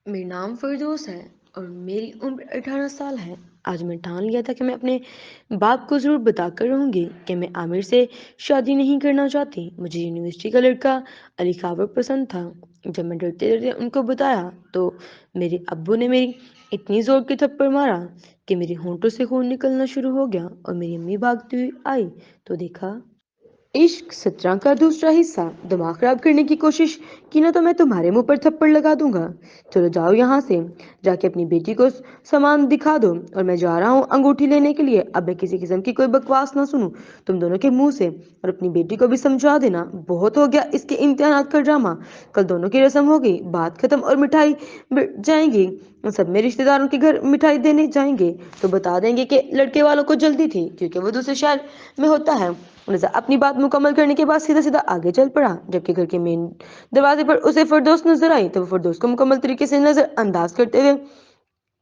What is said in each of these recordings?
मेरा नाम फ़िरदौस है और मेरी उम्र 18 साल है। आज मैं ठान लिया था कि मैं अपने बाप को ज़रूर बताकर रहूँगी कि मैं आमिर से शादी नहीं करना चाहती। मुझे यूनिवर्सिटी का लड़का अली कावर पसंद था। जब मैं डरते-डरते उनको बताया तो मेरे अब्बू ने मेरी इतनी ज़ोर के थप्पड़ मारा कि मेरे होंठों से खून निकलना शुरू हो गया और मेरी अम्मी भागती हुई आई तो देखा इश्क 17 का दूसरा हिस्सा दिमाग खराब करने की कोशिश की ना तो मैं तुम्हारे मुंह पर थप्पड़ लगा दूंगा। चलो जाओ यहाँ से, जाके अपनी बेटी को सामान दिखा दो और मैं जा रहा हूँ अंगूठी लेने के लिए। अब मैं किसी किस्म की कोई बकवास ना सुनूं तुम दोनों के मुंह से। और अपनी बेटी को भी समझा देना बहुत हो गया इसके इम्तिहानात का ड्रामा। कल दोनों की रस्म होगी, बात खत्म और मिठाई जाएंगी। सब में रिश्तेदारों के घर मिठाई देने जाएंगे तो बता देंगे कि लड़के वालों को जल्दी थी क्योंकि वो दूसरे शहर में होता है। रज़ा अपनी बात मुकम्मल करने के बाद सीधा सीधा आगे चल पड़ा। जबकि घर के मेन दरवाजे पर उसे फिरदौस नजर आई तो वो फिरदौस को मुकम्मल तरीके से नजरअंदाज करते हुए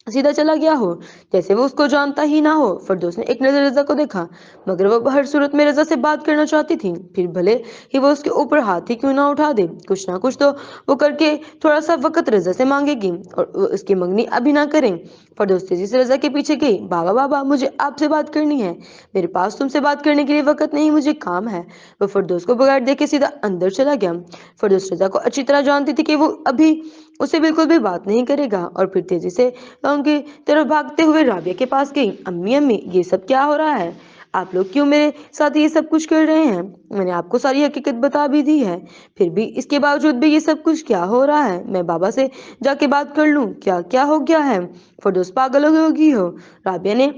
सीधा चला गया हो, जैसे वो उसको जानता ही ना हो। फिरदौस ने एक नजर रज़ा को देखा, मगर वो हर सूरत में रज़ा से बात करना चाहती थी, फिर भले ही वो उसके ऊपर हाथ ही क्यों ना उठा दे। कुछ ना कुछ तो वो करके थोड़ा सा वक्त रज़ा से मांगेगी और वो उसकी मंगनी अभी ना करें। फिरदौस तेजी से रज़ा के पीछे गई। बाबा बाबा, मुझे आपसे बात करनी है। मेरे पास तुमसे बात करने के लिए वक्त नहीं, मुझे काम है। वो फिरदौस को बगैर देखे सीधा अंदर चला गया। फिरदौस रज़ा को अच्छी तरह जानती थी कि वो अभी उसे बिल्कुल भी बात नहीं करेगा और फिर तेजी से उनकी तरफ भागते हुए राबिया के पास गई। अम्मी अम्मी, ये सब क्या हो रहा है? आप लोग क्यों मेरे साथ ये सब कुछ कर रहे हैं? मैंने आपको सारी हकीकत बता भी दी है, फिर भी इसके बावजूद भी ये सब कुछ क्या हो रहा है? मैं बाबा से जाके बात कर लूं? क्या क्या हो गया है? फिरदौस पागल हो गई हो? राबिया ने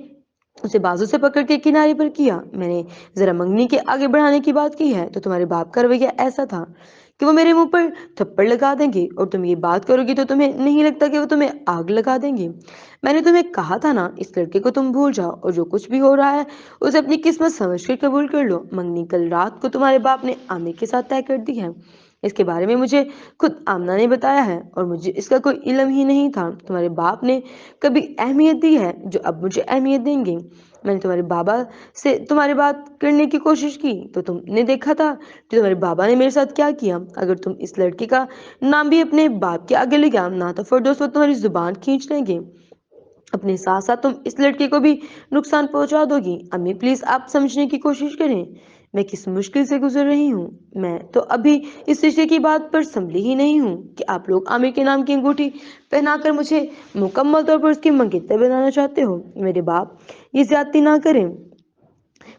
उसे बाजू से पकड़ के किनारे पर किया। मैंने जरा मंगनी के आगे बढ़ाने की बात की है तो तुम्हारे बाप का रवैया ऐसा था कि वो मेरे मुंह पर थप्पड़ लगा देंगे और तुम ये बात करोगी तो तुम्हें नहीं लगता कि वो तुम्हें आग लगा देंगे? मैंने तुम्हें कहा था ना, इस लड़के को तुम भूल जाओ और जो कुछ भी हो रहा है उसे अपनी किस्मत समझ कर कबूल कर लो। मंगनी कल रात को तुम्हारे बाप ने आमिर के साथ तय कर दी है। इसके बारे में मुझे खुद आमना ने बताया है और मुझे इसका कोई इल्म ही नहीं था। तुम्हारे बाप ने कभी अहमियत दी है जो अब मुझे अहमियत देंगे। मैंने तुम्हारे बाबा से तुम्हारी बात करने की कोशिश की तो तुमने देखा था कि तुम्हारे बाबा ने मेरे साथ क्या किया। अगर तुम इस लड़के का नाम भी अपने बाप के आगे ले गया ना तो फिरदौस वो तुम्हारी जुबान खींच लेंगे। अपने साथ साथ तुम इस लड़के को भी नुकसान पहुंचा दोगी। अम्मी प्लीज आप समझने की कोशिश करें, मैं किस मुश्किल से गुजर रही हूँ। मैं तो अभी इस रिश्ते की बात पर संभली ही नहीं हूँ कि आप लोग आमिर के नाम की अंगूठी पहनाकर मुझे मुकम्मल तौर पर उसकी मंगेतर बनाना चाहते हो। मेरे बाप ये ज्यादती ना करें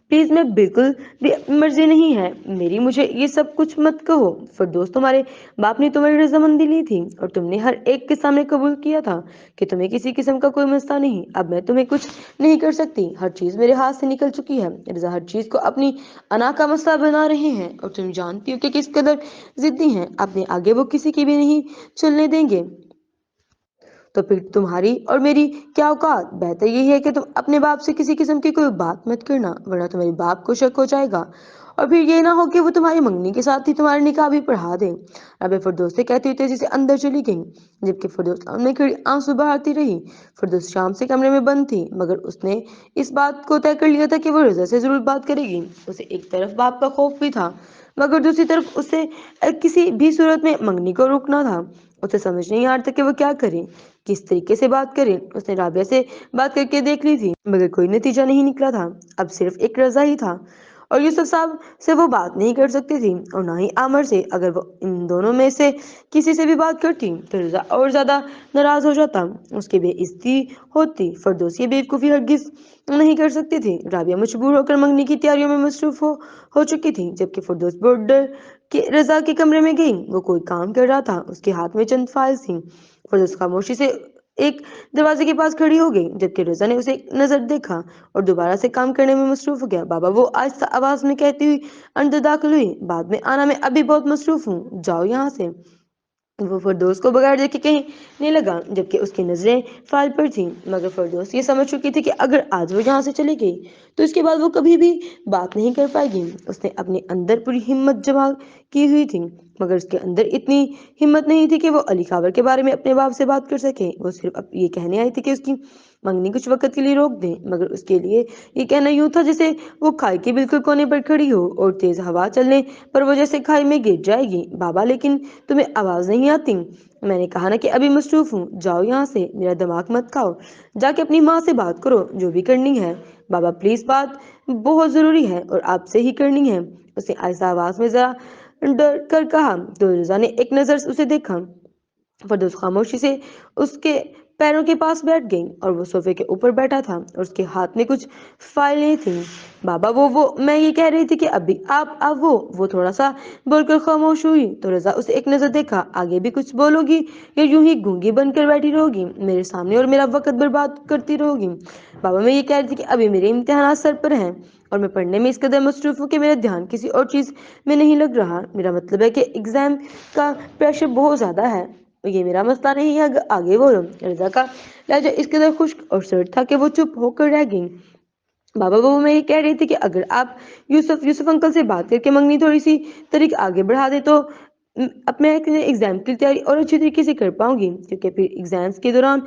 प्लीज, मैं बिल्कुल भी मर्जी नहीं है मेरी, मुझे ये सब कुछ मत कहो। फिरदौस, तुम्हारे बाप ने तुम्हारी रजामंदी ली थी और तुमने हर एक के सामने कबूल किया था कि तुम्हें किसी किस्म का कोई मसला नहीं। अब मैं तुम्हें कुछ नहीं कर सकती, हर चीज मेरे हाथ से निकल चुकी है। रजा हर चीज को अपनी अना का मसला बना रहे हैं और तुम जानती हो कि किस कदर जिद्दी हैं। अपने आगे वो किसी की भी नहीं चलने देंगे। तो फिर तुम्हारी और मेरी क्या औकात? बेहतर यही है कि तुम अपने बाप से किसी किस्म की कोई बात मत करना, वरना तुम्हारे बाप को शक हो जाएगा और फिर ये ना हो कि वो तुम्हारी मंगनी के साथ ही तुम्हारा निकाह भी पढ़ा दे। अब फिरदौस से कहती हुई तेजी से अंदर चली गई, जबकि फिरदौस सामने खड़ी आंसू बहाती रही। फिरदौस शाम से कमरे में बंद थी, मगर उसने इस बात को तय कर लिया था कि वो रजा से जरूर बात करेगी। उसे एक तरफ बाप का खौफ भी था, मगर दूसरी तरफ उसे किसी भी सूरत में मंगनी को रोकना था। उसे समझ नहीं आ रहा था कि वो क्या करे, किस तरीके से बात करे। उसने राबिया से बात करके देख ली थी, मगर कोई नतीजा नहीं निकला था। अब सिर्फ एक रजा ही था और यूसुफ साहब से वो बात नहीं कर सकती थी और ना ही आमर से। अगर वो इन दोनों में से किसी से भी बात करती तो रजा और ज्यादा नाराज हो जाता, उसकी बेइज्जती होती। फिरदौस ये बेवकूफ़ी हरगिज नहीं कर सकती थी। राबिया मजबूर होकर मंगनी की तैयारियों में मसरूफ हो चुकी थी, जबकि फिरदौस बॉर्डर के रजा के कमरे में गई। वो कोई काम कर रहा था, उसके हाथ में चंद फाइल्स थी। फिरदौस खामोशी से एक दरवाजे के पास खड़ी हो गई, जबकि रजा ने उसे एक नजर देखा और दोबारा से काम करने में मसरूफ हो गया। बाबा, वो आहिस्ता आवाज में कहती हुई अंदर दाखिल हुई, बाद में आना, मैं अभी बहुत मसरूफ हूँ, जाओ यहाँ से। वो फिरदौस को बगैर देखे कहीं नहीं लगा, जबकि उसकी नजरें फाइल पर थीं। मगर फिरदौस ये समझ चुकी थी कि अगर आज वो यहाँ से चली गई तो इसके बाद वो कभी भी बात नहीं कर पाएगी। उसने अपने अंदर पूरी हिम्मत जमा की हुई थी, मगर उसके अंदर इतनी हिम्मत नहीं थी कि वो अली कावर के बारे में अपने बाप से बात कर सके। वो सिर्फ अब ये कहने आई थी कि उसकी मंगनी कुछ वक्त के लिए रोक दें, मगर उसके लिए ये कहना यूं था जैसे वो खाई के बिल्कुल कोने पर खड़ी हो और तेज हवा चलने पर वो जैसे खाई में गिर जाएगी। बाबा, लेकिन तुम्हें आवाज नहीं आती? میں نے کہا نا کہ ابھی مصروف ہوں، جاؤ یہاں سے، میرا دماغ مت کھاؤ، جا کے اپنی ماں سے بات کرو جو بھی کرنی ہے۔ بابا پلیز، بات بہت ضروری ہے اور آپ سے ہی کرنی ہے، اس نے آہستہ آواز میں ذرا ڈر کر کہا۔ تو رضا نے ایک نظر اسے دیکھا۔ فردوس خاموشی سے اس کے پیروں کے پاس بیٹھ گئی اور وہ صوفے کے اوپر بیٹھا تھا اور اس کے ہاتھ میں کچھ فائلیں تھیں۔ بابا وہ میں یہ کہہ رہی تھی کہ ابھی آپ وہ تھوڑا سا بول کر خاموش ہوئی تو رضا اسے ایک نظر دیکھا۔ آگے بھی کچھ بولو گی یا یوں ہی گونگی بن کر بیٹھی رہو گی میرے سامنے اور میرا وقت برباد کرتی رہو گی؟ بابا میں یہ کہہ رہی تھی کہ ابھی میرے امتحانات سر پر ہیں اور میں پڑھنے میں اس قدر مصروف ہوں کہ میرا دھیان کسی اور چیز میں نہیں لگ رہا۔ میرا مطلب ہے کہ ایگزام کا پریشر بہت زیادہ ہے، یہ میرا مسئلہ نہیں ہے۔ آگے بولو۔ رضا کا لہجہ اس قدر خشک اور سرد تھا کہ وہ چپ ہو کر رہ گئی۔ بابا میں یہ کہہ رہی تھی کہ اگر آپ یوسف انکل سے بات کر کے منگنی تھوڑی سی طریق آگے بڑھا دے تو اب میں ایگزام کی تیاری اور اچھی طریقے سے کر پاؤں گی، کیونکہ پھر ایگزامس کے دوران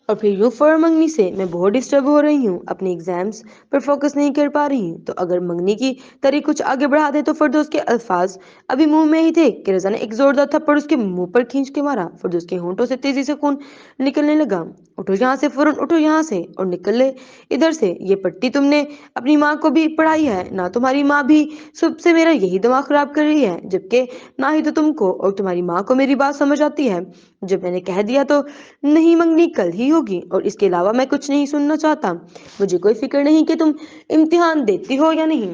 اور پھر یوں فور منگنی سے میں بہت ڈسٹرب ہو رہی ہوں، اپنے ایگزامس پر فوکس نہیں کر پا رہی ہوں۔ تو اگر منگنی کی تاریخ کچھ آگے بڑھا دے تو فردوس کے الفاظ ابھی منہ میں ہی تھے کہ رضا نے ایک زوردار تھپڑ اس کے منہ پر کھینچ کے مارا۔ فردوس کے ہونٹوں سے تیزی سے خون نکلنے لگا۔ اٹھو یہاں سے، فوراً اٹھو یہاں سے اور نکل لے ادھر سے۔ یہ پٹی تم نے اپنی ماں کو بھی پڑھائی ہے نا؟ تمہاری ماں بھی صبح سے میرا یہی دماغ خراب کر رہی ہے، جبکہ نہ ہی تو تم کو اور تمہاری ماں کو میری بات سمجھ آتی ہے۔ جب میں نے کہہ دیا تو نہیں منگنی کل ہی ہوگی اور اس کے علاوہ میں کچھ نہیں سننا چاہتا۔ مجھے کوئی فکر نہیں کہ تم امتحان دیتی ہو یا نہیں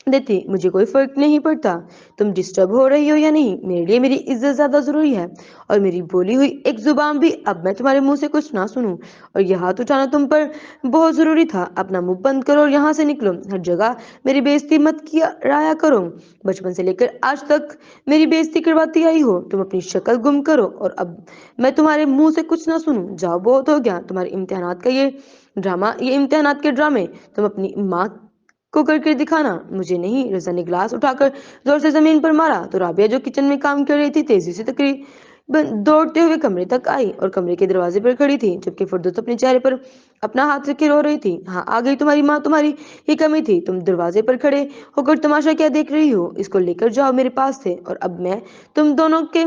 دیتی، مجھے کوئی فرق نہیں پڑتا تم ڈسٹرب ہو رہی ہو یا نہیں۔ میرے لیے میری عزت زیادہ ضروری ہے اور میری بولی ہوئی ایک زبان بھی اب میں تمہارے منہ سے کچھ نہ سنوں۔ اور یہ ہاتھ اٹھانا تم پر بہت ضروری تھا۔ اپنا منہ بند کرو اور یہاں سے نکلو، ہر جگہ میری بےعزتی مت کیا رایا کرو۔ بچپن سے لے کر آج تک میری بےعزتی کرواتی آئی ہو، تم اپنی شکل گم کرو اور اب میں تمہارے منہ سے کچھ نہ سنوں۔ جاؤ، بہت ہو گیا تمہارے امتحانات کا یہ ڈرامہ، یہ امتحانات کے ڈرامے تم اپنی ماں کو کر کے دکھانا، مجھے نہیں۔ رضا نے گلاس اٹھا کر زور سے زمین پر مارا تو رابعہ جو کچن میں کام کر رہی تھی تیزی سے دوڑتے ہوئے کمرے تک آئی اور کمرے کے دروازے پر کھڑی تھی، جبکہ فردوس اپنے چہرے پر اپنا ہاتھ رکھ کے رو رہی تھی۔ ہاں، آ گئی تمہاری ماں، تمہاری ہی کمی تھی، تم دروازے پر کھڑے ہو کر تماشا کیا دیکھ رہی ہو؟ اس کو لے کر جاؤ میرے پاس سے اور اب میں تم دونوں کے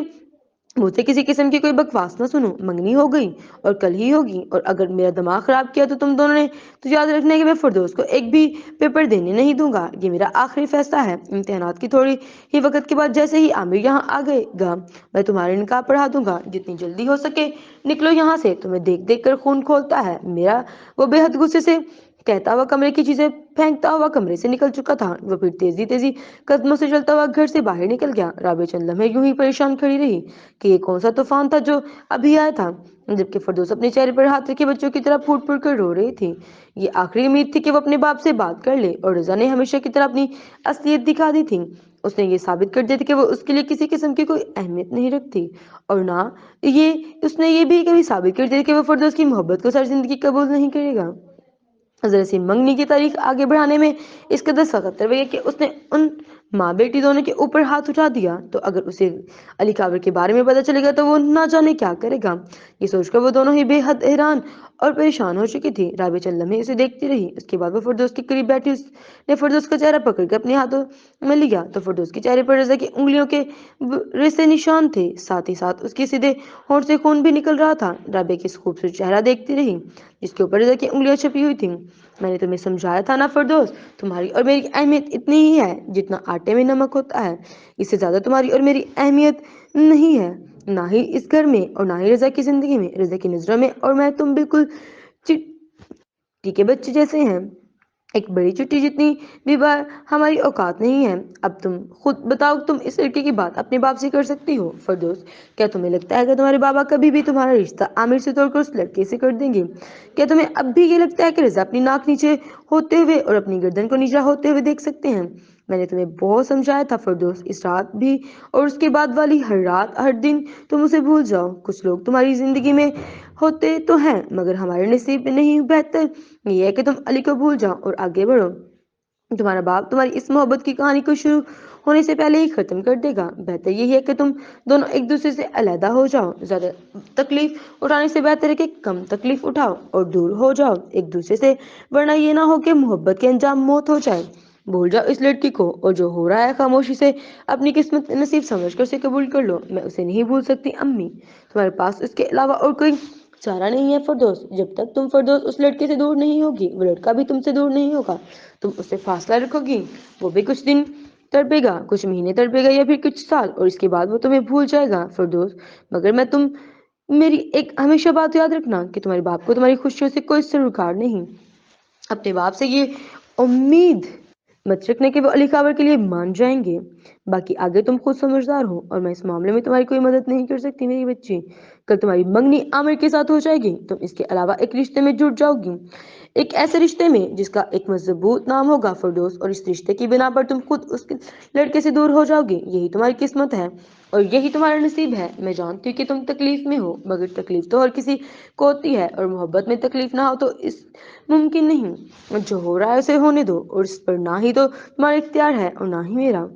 منہ سے کسی قسم کی کوئی بکواس نہ سنوں۔ منگنی ہو گئی اور کل ہی ہوگی، اور اگر میرا دماغ خراب کیا تو تم دونوں نے تو یاد رکھنا کہ میں فردوس کو ایک بھی پیپر دینے نہیں دوں گا۔ یہ میرا آخری فیصلہ ہے۔ امتحانات کی تھوڑی ہی وقت کے بعد جیسے ہی عامر یہاں آ گئے گا میں تمہارے نکاح پڑھا دوں گا، جتنی جلدی ہو سکے نکلو یہاں سے۔ تمہیں دیکھ دیکھ کر خون کھولتا ہے میرا۔ وہ بے حد غصے سے کہتا ہوا کمرے کی چیزیں پھینکتا ہوا کمرے سے نکل چکا تھا۔ وہ پھر تیزی تیزی قدموں سے چلتا ہوا گھر سے باہر نکل گیا۔ رابعہ چند لمحے یوں ہی پریشان کھڑی رہی کہ یہ کون سا طوفان تھا جو ابھی آیا تھا، جبکہ فردوس اپنے چہرے پر ہاتھ رکھے بچوں کی طرح پھوٹ پھوٹ کر رو رہی تھی۔ یہ آخری امید تھی کہ وہ اپنے باپ سے بات کر لے، اور رضا نے ہمیشہ کی طرح اپنی اصلیت دکھا دی تھی۔ اس نے یہ ثابت کر دیا تھا کہ وہ اس کے لیے کسی قسم کی کوئی اہمیت نہیں رکھتی، اور نہ اس نے یہ بھی کبھی ثابت کر دیا کہ وہ فردوس کی محبت کو ساری زندگی قبول نہیں کرے گا۔ ذرا سی منگنی کی تاریخ آگے بڑھانے میں اس قدر سخت رویہ کہ اس نے ان ماں بیٹی دونوں کے اوپر ہاتھ اٹھا دیا تو اگر اسے علی کابر کے بارے میں پتا چلے گا تو وہ نہ جانے کیا کرے گا۔ یہ سوچ کر وہ دونوں ہی بے حد حیران اور پریشان ہو چکی تھی۔ رابعہ چند لمحے اسے دیکھتی رہی، اس کے بعد وہ فردوس کے قریب بیٹھی اس نے فردوس کا چہرہ پکڑ کے اپنے ہاتھوں میں لیا تو فردوس کے چہرے پر رضا کی انگلیوں کے رسے نشان تھے، ساتھ ہی ساتھ اس کے سیدھے ہونٹ سے خون بھی نکل رہا تھا۔ رابعہ کی خوبصورت چہرہ دیکھتی رہی جس کے اوپر رضا کی انگلیاں چھپی ہوئی تھیں۔ میں نے تمہیں سمجھایا تھا نا فردوس، تمہاری اور میری اہمیت اتنی ہی ہے جتنا آٹے میں نمک ہوتا ہے، اس سے زیادہ تمہاری اور میری اہمیت نہیں ہے، نہ ہی اس گھر میں اور نہ ہی رضا کی زندگی میں۔ رضا کی نظروں میں اور میں تم بالکل چٹی کے بچے جیسے ہیں، ایک بڑی چٹی جتنی بھی بار ہماری اوقات نہیں ہے۔ اب تم خود بتاؤ، تم اس لڑکے کی بات اپنے باپ سے کر سکتی ہو؟ فردوس، کیا تمہیں لگتا ہے کہ تمہارے بابا کبھی بھی تمہارا رشتہ عامر سے توڑ کر اس لڑکے سے کر دیں گے؟ کیا تمہیں اب بھی یہ لگتا ہے کہ رضا اپنی ناک نیچے ہوتے ہوئے اور اپنی گردن کو نیچا ہوتے ہوئے دیکھ سکتے ہیں؟ میں نے تمہیں بہت سمجھایا تھا فردوس، اس رات بھی اور اس کے بعد والی ہر رات ہر دن تم اسے بھول جاؤ۔ کچھ لوگ تمہاری زندگی میں ہوتے تو ہیں مگر ہمارے نصیب میں نہیں۔ بہتر یہ ہے کہ تم علی کو بھول جاؤ اور آگے بڑھو۔ تمہارا باپ تمہاری اس محبت کی کہانی کو شروع ہونے سے پہلے ہی ختم کر دے گا۔ بہتر یہی ہے کہ تم دونوں ایک دوسرے سے علیحدہ ہو جاؤ۔ زیادہ تکلیف اٹھانے سے بہتر ہے کہ کم تکلیف اٹھاؤ اور دور ہو جاؤ ایک دوسرے سے، ورنہ یہ نہ ہو کہ محبت کے انجام موت ہو جائے۔ भूल जाओ इस लड़की को और जो हो रहा है खामोशी से अपनी किस्मत नसीब समझकर उसे कबूल कर लो। मैं उसे नहीं भूल सकती अम्मी, तुम्हारे पास इसके अलावा और कोई चारा नहीं है फरदौस। जब तक तुम फरदौस उस लड़के से दूर नहीं होगी, वो लड़का भी तुमसे दूर नहीं होगा। तुम उससे फासला रखोगी, वो भी कुछ दिन तड़पेगा, कुछ महीने तड़पेगा या फिर कुछ साल, और इसके बाद वो तुम्हें भूल जाएगा फरदौस। मगर मैं तुम मेरी एक हमेशा बात याद रखना कि तुम्हारे बाप को तुम्हारी खुशियों से कोई सरोकार नहीं। अपने बाप से ये उम्मीद मत रखने कि वो अली काबर के लिए मान जाएंगे। बाकी आगे तुम खुद समझदार हो और मैं इस मामले में तुम्हारी कोई मदद नहीं कर सकती मेरी बच्ची। कल तुम्हारी मंगनी आमिर के साथ हो जाएगी, तुम इसके अलावा एक रिश्ते में जुट जाओगी, एक ऐसे रिश्ते में जिसका एक मजबूत नाम होगा फरदौस, और इस रिश्ते की बिना पर तुम खुद उस लड़के से दूर हो जाओगी। यही तुम्हारी किस्मत है और यही तुम्हारा नसीब है। मैं जानती हूँ कि तुम तकलीफ में हो, मगर तकलीफ तो हर किसी को होती है, और मोहब्बत में तकलीफ ना हो तो इस मुमकिन नहीं। जो हो रहा है उसे होने दो, और इस पर ना ही तो तुम्हारा इख्तियार है और ना ही मेरा।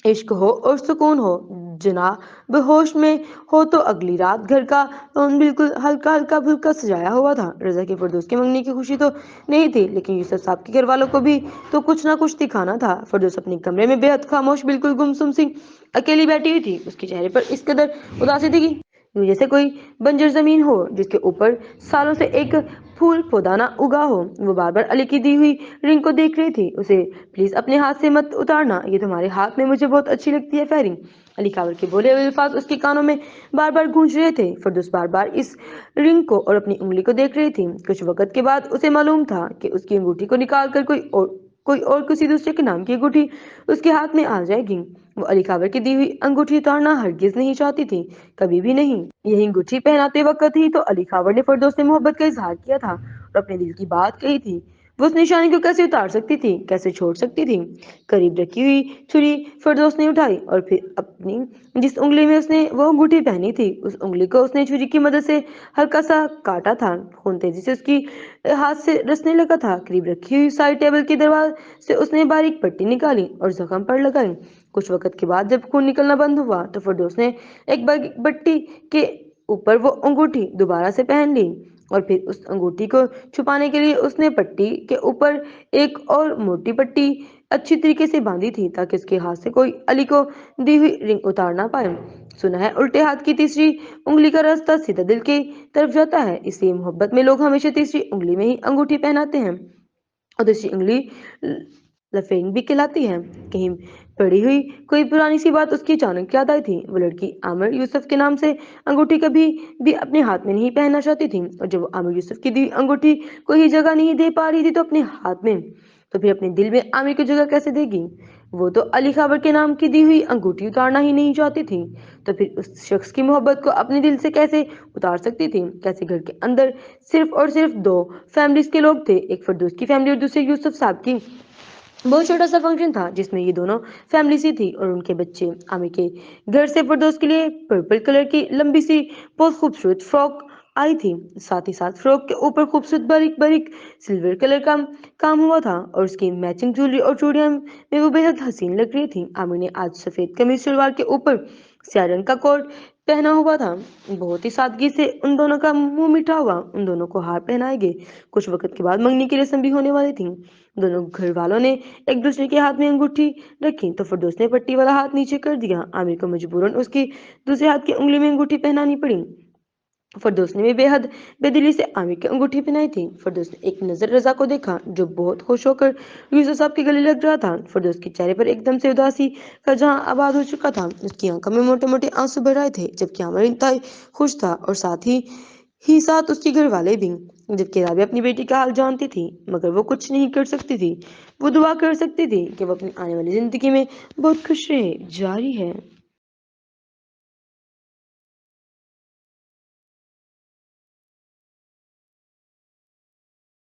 इश्क हो और सुकून हो, जनाब होश में हो तो अगली रात घर का बिल्कुल हल्का हल्का फुल्का सजाया हुआ था। रजा के फरदौस की मंगनी की खुशी तो नहीं थी, लेकिन यूसुफ साहब के घर वालों को भी तो कुछ ना कुछ दिखाना था। फरदौस अपने कमरे में बेहद खामोश, बिल्कुल गुमसुम सी अकेली बैठी हुई थी। उसके चेहरे पर इस कदर उदासी थी कि जैसे कोई बंजर जमीन हो जिसके ऊपर सालों से एक फूल पौधा ना उगा हो। वो बार बार अली की दी हुई रिंग को देख रही थी। उसे प्लीज अपने हाथ से मत उतारना, ये तुम्हारे हाथ में मुझे बहुत अच्छी लगती है फेरिंग। अली काबर के बोले हुए अल्फाज उसके कानों में बार बार गूंज रहे थे। फरदौस बार बार इस रिंग को और अपनी उंगली को देख रही थी। कुछ वक्त के बाद उसे मालूम था कि उसकी अंगूठी को निकाल कर कोई और किसी दूसरे के नाम की अंगूठी उसके हाथ में आ जाएगी। वो अली काबर की दी हुई अंगूठी उतारना हरगिज नहीं चाहती थी, कभी भी नहीं। यही अंगूठी पहनाते वक्त ही तो अली काबर ने फरदौस से मोहब्बत का इजहार किया था और अपने दिल की बात कही थी। वो उस निशानी को कैसे उतार सकती थी, कैसे छोड़ सकती थी। करीब रखी हुई छुरी फरदौस ने उठाई और फिर अपनी जिस उंगली में उसने वो अंगूठी पहनी थी, उस उंगली को उसने छुरी की मदद से हल्का सा काटा था। खून तेजी से उसकी हाथ से रसने लगा था। करीब रखी हुई साइड टेबल की दरवार से उसने बारीक पट्टी निकाली और जख्म पर लगाई। कुछ वक्त के बाद जब खून निकलना बंद हुआ तो फरदौस ने एक बट्टी के ऊपर वो अंगूठी दोबारा से पहन ली, और फिर उस अंगूठी को छुपाने के लिए उसने पट्टी के ऊपर एक और मोटी पट्टी अच्छी तरीके से बांधी थी ताकि उसके हाथ से कोई अली को दी हुई रिंग उतार ना पाए। सुना है उल्टे हाथ की तीसरी उंगली का रास्ता सीधा दिल की तरफ जाता है, इसलिए मोहब्बत में लोग हमेशा तीसरी उंगली में ही अंगूठी पहनाते हैं और दूसरी उंगली लफेंग भी कहलाती है। कहीं पड़ी हुई कोई पुरानी सी बात उसकी अचानक याद आई थी। वो लड़की आमिर यूसुफ के नाम से अंगूठी कभी भी अपने हाथ में नहीं पहनना चाहती थी, और जब वो आमिर यूसुफ की दी अंगूठी को ही जगह नहीं दे पा रही थी तो अपने हाथ में, तो फिर अपने दिल में आमिर की जगह कैसे देगी। वो तो अली खबर के नाम की दी हुई अंगूठी उतारना ही नहीं चाहती थी, तो फिर उस शख्स की मोहब्बत को अपने दिल से कैसे उतार सकती थी। कैसे घर के अंदर सिर्फ और सिर्फ दो फैमिलीज के लोग थे, एक फरदौस की फैमिली और दूसरी यूसुफ साहब की। बहुत छोटा सा फंक्शन था जिसमें ये दोनों फैमिली सी थी और उनके बच्चे। आमिर के घर से फरदौस के लिए पर्पल कलर की लंबी सी बहुत खूबसूरत फ्रॉक आई थी। साथ ही साथ फ्रॉक के ऊपर खूबसूरत बारीक बारीक सिल्वर कलर का काम हुआ था और उसकी मैचिंग ज्वेलरी और चूड़ियां में वो बेहद हसीन लग रही थी। आमिर ने आज सफेद कमीज सलवार के ऊपर स्याह रंग का कोट पहना हुआ था। बहुत ही सादगी से उन दोनों का मुंह मीठा हुआ। उन दोनों को हार पहनाए गए। कुछ वक्त के बाद मंगनी की रस्म भी होने वाली थी। दोनों घर वालों ने एक दूसरे के हाथ में अंगूठी रखी तो फरदौस ने पट्टी वाला हाथ नीचे कर दिया। आमिर को मजबूरन उसकी दूसरे हाथ की उंगली में अंगूठी पहनानी पड़ी। फरदौस ने भी बेहद बेदिली से आमिर की अंगूठी पहनाई थी। फरदौस ने एक नजर रजा को देखा जो बहुत खुश होकर यूसुफ साहब के गले लग रहा था। फरदौस के चेहरे पर एकदम से उदासी का जहां आबाद हो चुका था, उसकी आंखों में मोटे मोटे आंसू भर आए थे, जबकि आमिर इंतहाई खुश था और साथ उसके घर वाले भी। जबकि राबिया अपनी बेटी का हाल जानती थी, मगर वो कुछ नहीं कर सकती थी। वो दुआ कर सकती थी कि वो अपनी आने वाली जिंदगी में बहुत खुश रहे। जारी है।